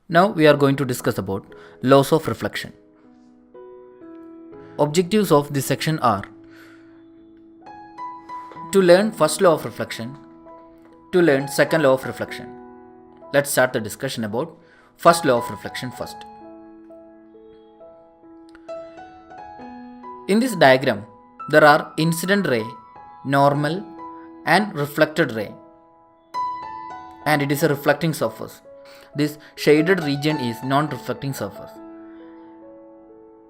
Now we are going to discuss about laws of reflection. Objectives of this section are to learn first law of reflection, to learn second law of reflection. Let's start the discussion about first law of reflection first. In this diagram, there are incident ray, normal and reflected ray, and it is a reflecting surface. This shaded region is non-reflecting surface.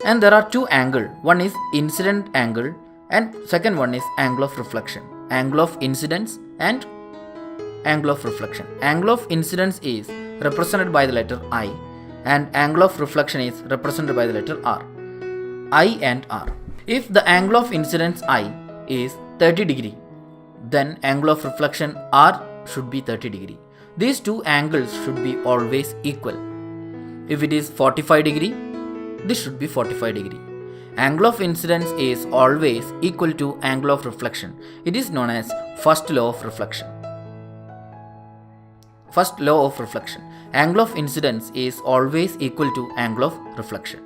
And there are two angles. One is incident angle and second one is angle of reflection. Angle of incidence and angle of reflection. Angle of incidence is represented by the letter I and angle of reflection is represented by the letter R. I and R. If the angle of incidence I is 30 degree, then angle of reflection R should be 30 degree. These two angles should be always equal. If it is 45 degree, this should be 45 degree. Angle of incidence is always equal to angle of reflection. It is known as first law of reflection. First law of reflection. Angle of incidence is always equal to angle of reflection.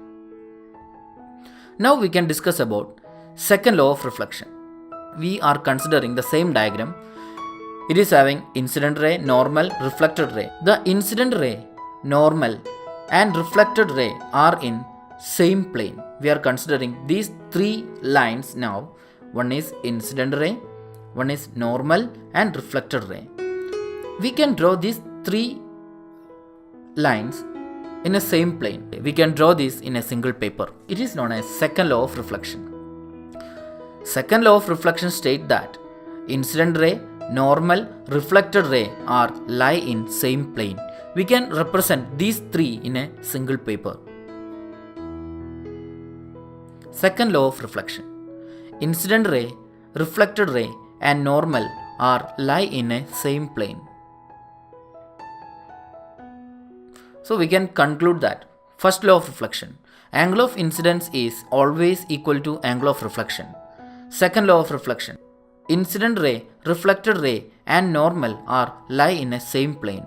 Now we can discuss about second law of reflection. We are considering the same diagram. It is having incident ray, normal, reflected ray. The incident ray, normal and reflected ray are in same plane. We are considering these three lines now. One is incident ray, one is normal and reflected ray. We can draw these three lines in a same plane. We can draw this in a single paper. It is known as second law of reflection. Second law of reflection states that incident ray, normal, reflected ray are lie in same plane. We can represent these three in a single paper. Second law of reflection. Incident ray, reflected ray and normal are lie in a same plane. So we can conclude that first law of reflection. Angle of incidence is always equal to angle of reflection. Second law of reflection. Incident ray, reflected ray and normal are lie in a same plane.